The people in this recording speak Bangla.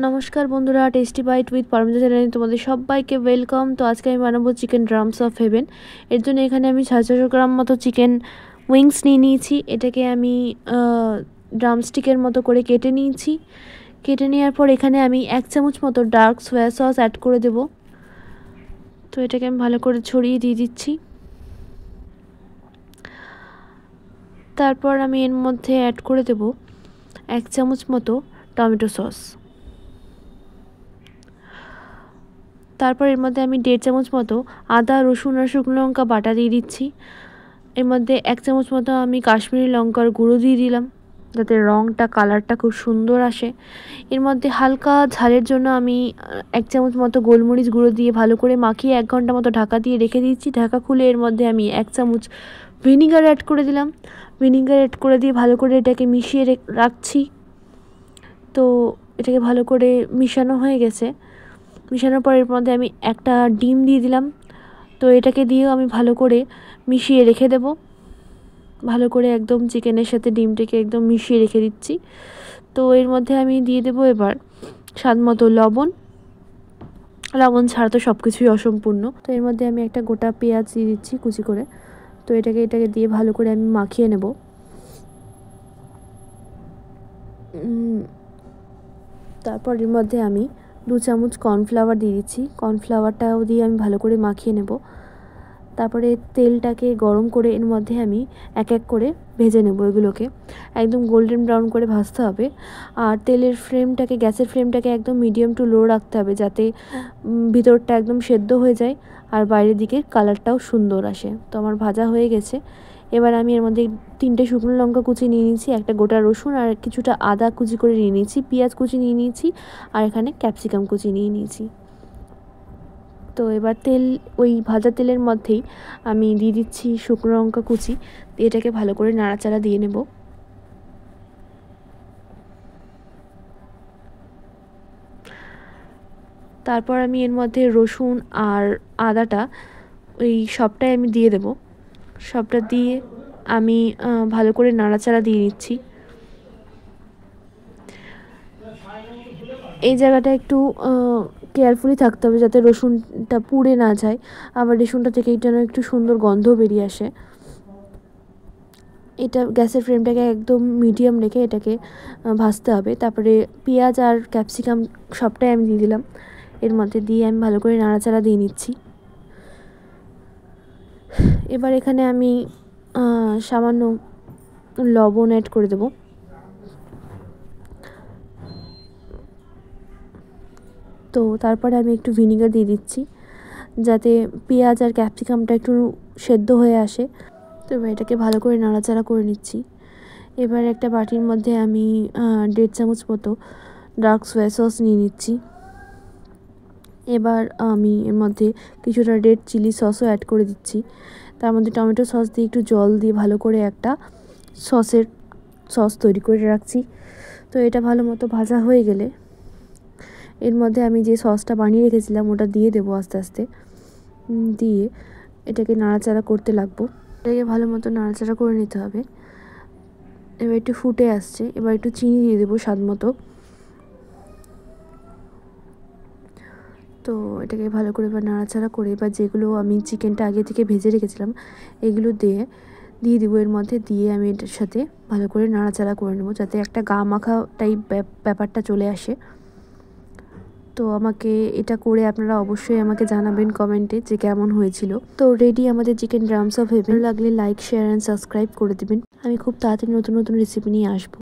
নমস্কার বন্ধুরা, টেস্টি বাইট উইথ পারমিতা চ্যানেলে তোমাদের সবাইকে ওয়েলকাম। তো আজকে আমি বানাবো চিকেন ড্রামস অফ হেভেন। এর জন্য এখানে আমি 650 গ্রাম মতো চিকেন উইংস নিয়ে নিয়েছি। এটাকে আমি ড্রামস্টিকের মতো করে কেটে নিয়েছি। কেটে নেওয়ার পর এখানে আমি 1 চামচ মতো ডার্ক সোয়া সস অ্যাড করে দেব। তো এটাকে আমি ভালো করে ছড়িয়ে দিয়ে দিচ্ছি। তারপর আমি এর মধ্যে অ্যাড করে দেব 1 চামচ মতো টমেটো সস। তারপর এর মধ্যে আমি 1.5 চামচ মতো আদা, রসুন আর শুকনো লঙ্কা বাটা দিয়ে দিচ্ছি। এর মধ্যে 1 চামচ মতো আমি কাশ্মীরি লঙ্কার গুঁড়ো দিয়ে দিলাম, যাতে রঙটা কালারটা খুব সুন্দর আসে। এর মধ্যে হালকা ঝালের জন্য আমি 1 চামচ মতো গোলমরিচ গুঁড়ো দিয়ে ভালো করে মাখিয়ে 1 ঘন্টা মতো ঢাকা দিয়ে রেখে দিচ্ছি। ঢাকা খুলে এর মধ্যে আমি 1 চামচ ভিনিগার অ্যাড করে দিলাম। ভিনিগার অ্যাড করে দিয়ে ভালো করে এটাকে মিশিয়ে রাখছি। তো এটাকে ভালো করে মিশানো হয়ে গেছে। মিশানোর পর এর মধ্যে আমি একটা ডিম দিয়ে দিলাম। তো এটাকে দিয়েও আমি ভালো করে মিশিয়ে রেখে দেব। ভালো করে একদম চিকেনের সাথে ডিমটাকে একদম মিশিয়ে রেখে দিচ্ছি। তো এর মধ্যে আমি দিয়ে দেবো এবার স্বাদ মতো লবণ। লবণ ছাড়া তো সব কিছুই অসম্পূর্ণ। তো এর মধ্যে আমি একটা গোটা পেঁয়াজ দিয়ে দিচ্ছি কুচি করে। তো এটাকে দিয়ে ভালো করে আমি মাখিয়ে নেব। তারপর এর মধ্যে আমি 2 চামচ কর্নফ্লাওয়ার দিয়ে দিচ্ছি। কর্নফ্লাওয়ারটাও দিয়ে আমি ভালো করে মাখিয়ে নেব। তারপরে তেলটাকে গরম করে এর মধ্যে আমি এক এক করে ভেজে নেব। এগুলোকে একদম গোল্ডেন ব্রাউন করে ভাজতে হবে। আর গ্যাসের ফ্লেমটাকে একদম মিডিয়াম টু লো রাখতে হবে, যাতে ভিতরটা একদম সেদ্ধ হয়ে যায় আর বাইরের দিকের কালারটাও সুন্দর আসে। তো আমার ভাজা হয়ে গেছে। এবার আমি এর মধ্যে 3টে শুকনো লঙ্কা কুচি নিয়ে নিয়েছি, একটা গোটা রসুন আর কিছুটা আদা কুচি করে নিয়ে নিয়েছি, পেঁয়াজ কুচি নিয়ে নিয়েছি আর এখানে ক্যাপসিকাম কুচি নিয়ে নিয়েছি। তো এবার ওই ভাজা তেলের মধ্যেই আমি দিয়ে দিচ্ছি শুকনো লঙ্কা কুচি। এটাকে ভালো করে নাড়াচাড়া দিয়ে নেব। তারপর আমি এর মধ্যে রসুন আর আদাটা ওই সবটাই আমি দিয়ে দেব। সবটা দিয়ে আমি ভালো করে নাড়াচাড়া দিয়ে নিচ্ছি। এই জায়গাটা একটু কেয়ারফুলি থাকতে হবে, যাতে রসুনটা পুড়ে না যায়। আবার রসুনটা থেকে যেন একটু সুন্দর গন্ধ বেরিয়ে আসে। এটা গ্যাসের ফ্লেমটাকে একদম মিডিয়াম রেখে এটাকে ভাজতে হবে। তারপরে পেঁয়াজ আর ক্যাপসিকাম সবটাই আমি দিয়ে দিলাম। এর মধ্যে দিয়ে আমি ভালো করে নাড়াচাড়া দিয়ে নিচ্ছি। এবার এখানে আমি সামান্য লবণ অ্যাড করে দেব। তো তারপরে আমি একটু ভিনিগার দিয়ে দিচ্ছি, যাতে পেঁয়াজ আর ক্যাপসিকামটা একটু সেদ্ধ হয়ে আসে। তো এবার এটাকে ভালো করে নাড়াচাড়া করে নিচ্ছি। এবার একটা বাটির মধ্যে আমি 1.5 চামচ মতো ডার্ক সোয়া সস নিয়ে নিচ্ছি। এবার আমি এর মধ্যে কিছুটা রেড চিলি সসও অ্যাড করে দিচ্ছি। তার মধ্যে টমেটো সস দিয়ে একটু জল দিয়ে ভালো করে একটা সস তৈরি করে রাখছি। তো এটা ভালো মতো ভাজা হয়ে গেলে এর মধ্যে আমি যে সসটা বানিয়ে রেখেছিলাম ওটা দিয়ে দেবো আস্তে আস্তে। দিয়ে এটাকে নাড়াচাড়া করতে লাগবো। এটাকে ভালো মতো নাড়াচাড়া করে নিতে হবে। এবার একটু ফুটে আসছে, এবার একটু চিনি দিয়ে দেবো স্বাদ মতো। তো এটাকে ভালো করে এবার নাড়াচাড়া করে এবার যেগুলো আমি চিকেনটা আগে থেকে ভেজে রেখেছিলাম এগুলো দিয়ে দেবো এর মধ্যে। দিয়ে আমি এটার সাথে ভালো করে নাড়াচাড়া করে নেবো, যাতে একটা গা মাখা টাইপ ব্যাপারটা চলে আসে। তো এটা করে আপনারা অবশ্যই আমাকে জানাবেন কমেন্টে যে কেমন হয়েছিল। তো রেডি আমাদের চিকেন ড্রামস অফ হেভেন। লাগলে লাইক, শেয়ার অ্যান্ড সাবস্ক্রাইব করে দেবেন। আমি খুব তাড়াতাড়ি নতুন নতুন রেসিপি নিয়ে আসবো।